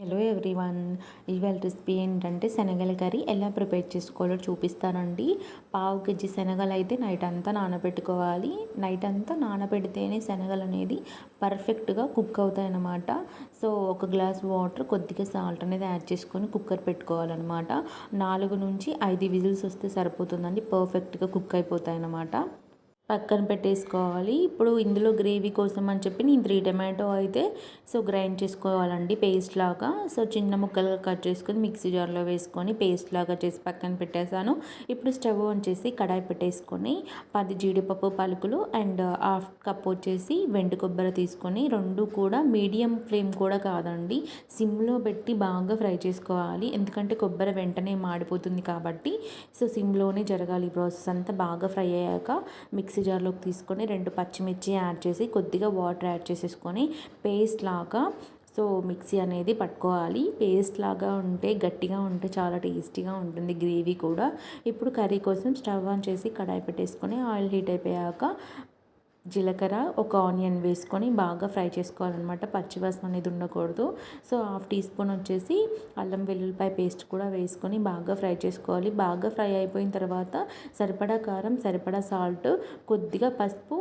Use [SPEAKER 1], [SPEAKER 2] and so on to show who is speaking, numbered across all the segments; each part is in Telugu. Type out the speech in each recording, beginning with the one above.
[SPEAKER 1] Hello everyone. ఇవాళ రెసిపీ ఏంటంటే శనగల కర్రీ ఎలా ప్రిపేర్ చేసుకోవాలో చూపిస్తానండి. పావు కేజీ శనగలు అయితే నైట్ అంతా నానబెట్టుకోవాలి. నైట్ అంతా నానబెడితేనే శనగలు అనేది పర్ఫెక్ట్గా కుక్ అవుతాయి అన్నమాట. సో ఒక గ్లాస్ వాటర్, కొద్దిగా సాల్ట్ అనేది యాడ్ చేసుకొని కుక్కర్ పెట్టుకోవాలన్నమాట. 4 నుంచి 5 విజిల్స్ వస్తే సరిపోతుందండి. పర్ఫెక్ట్గా కుక్ అయిపోతాయి అన్నమాట. పక్కన పెట్టేసుకోవాలి. ఇప్పుడు ఇందులో గ్రేవీ కోసం అని చెప్పి నేను 3 టమాటో అయితే గ్రైండ్ చేసుకోవాలండి పేస్ట్ లాగా. చిన్న ముక్కలుగా కట్ చేసుకొని మిక్సీ జార్లో వేసుకొని పేస్ట్ లాగా చేసి పక్కన పెట్టేశాను. ఇప్పుడు స్టవ్ ఆన్ చేసి కడాయి పెట్టేసుకొని 10 జీడిపప్పు పలుకులు అండ్ హాఫ్ కప్ వచ్చేసి వెండి కొబ్బరి తీసుకొని, రెండు కూడా మీడియం ఫ్లేమ్ కూడా కాదండి, సిమ్లో పెట్టి బాగా ఫ్రై చేసుకోవాలి. ఎందుకంటే కొబ్బరి వెంటనే మాడిపోతుంది కాబట్టి సిమ్లోనే జరగాలి. ఈ ప్రాసెస్ అంతా బాగా ఫ్రై అయ్యాక మిక్సీ జార్లోకి తీసుకొని 2 పచ్చిమిర్చి యాడ్ చేసి కొద్దిగా వాటర్ యాడ్ చేసేసుకొని పేస్ట్ లాగా మిక్సీ అనేది పట్టుకోవాలి. పేస్ట్ లాగా ఉంటే, గట్టిగా ఉంటే చాలా టేస్టీగా ఉంటుంది గ్రేవీ కూడా. ఇప్పుడు కర్రీ కోసం స్టవ్ ఆన్ చేసి కడాయి పెట్టేసుకొని ఆయిల్ హీట్ అయిపోయాక జీలకర్ర, ఒక ఆనియన్ వేసుకొని బాగా ఫ్రై చేసుకోవాలన్నమాట. పచ్చివాసన అనేది ఉండకూడదు. హాఫ్ టీ స్పూన్ వచ్చేసి అల్లం వెల్లుల్లిపాయ పేస్ట్ కూడా వేసుకొని బాగా ఫ్రై చేసుకోవాలి. బాగా ఫ్రై అయిపోయిన తర్వాత సరిపడా కారం, సరిపడా సాల్ట్, కొద్దిగా పసుపు,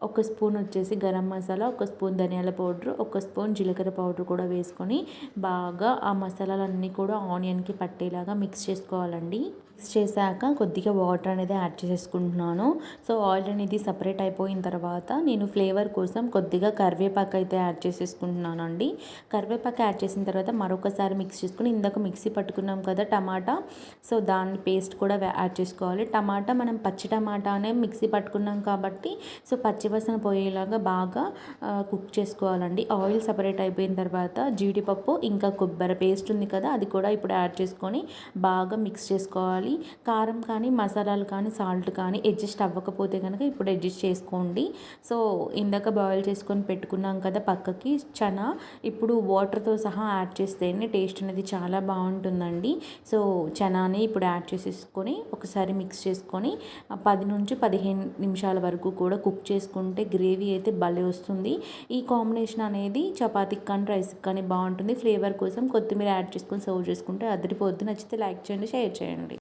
[SPEAKER 1] ఒక స్పూన్ వచ్చేసి గరం మసాలా, ఒక స్పూన్ ధనియాల పౌడర్, ఒక స్పూన్ జీలకర్ర పౌడర్ కూడా వేసుకొని బాగా ఆ మసాలాలన్నీ కూడా ఆనియన్కి పట్టేలాగా మిక్స్ చేసుకోవాలండి. మిక్స్ చేశాక కొద్దిగా వాటర్ అనేది యాడ్ చేసేసుకుంటున్నాను. ఆయిల్ అనేది సపరేట్ అయిపోయిన తర్వాత నేను ఫ్లేవర్ కోసం కొద్దిగా కరివేపాకు అయితే యాడ్ చేసేసుకుంటున్నాను అండి. కరివేపాకు యాడ్ చేసిన తర్వాత మరొకసారి మిక్స్ చేసుకుని, ఇందాక మిక్సీ పట్టుకున్నాం కదా టమాటా, దాన్ని పేస్ట్ కూడా యాడ్ చేసుకోవాలి. టమాటా మనం పచ్చి టమాటానే మిక్సీ పట్టుకున్నాం కాబట్టి పచ్చివాసన పోయేలాగా బాగా కుక్ చేసుకోవాలండి. ఆయిల్ సపరేట్ అయిపోయిన తర్వాత జీడిపప్పు ఇంకా కొబ్బరి పేస్ట్ ఉంది కదా, అది కూడా ఇప్పుడు యాడ్ చేసుకొని బాగా మిక్స్ చేసుకోవాలి. కారం కానీ, మసాలాలు కానీ, సాల్ట్ కానీ అడ్జస్ట్ అవ్వకపోతే కనుక ఇప్పుడు అడ్జస్ట్ చేసుకోండి. ఇందాక బాయిల్ చేసుకొని పెట్టుకున్నాం కదా పక్కకి చనా, ఇప్పుడు వాటర్తో సహా యాడ్ చేస్తేనే టేస్ట్ అనేది చాలా బాగుంటుందండి. చనాని ఇప్పుడు యాడ్ చేసేసుకొని ఒకసారి మిక్స్ చేసుకొని 10 నుంచి 15 నిమిషాల వరకు కూడా కుక్ చేసుకుంటే గ్రేవీ అయితే భలే వస్తుంది. ఈ కాంబినేషన్ అనేది చపాతీకి కానీ, రైస్కి కానీ బాగుంటుంది. ఫ్లేవర్ కోసం కొత్తిమీర యాడ్ చేసుకొని సర్వ్ చేసుకుంటే అదిరిపోద్ది. నచ్చితే లైక్ చేయండి, షేర్ చేయండి.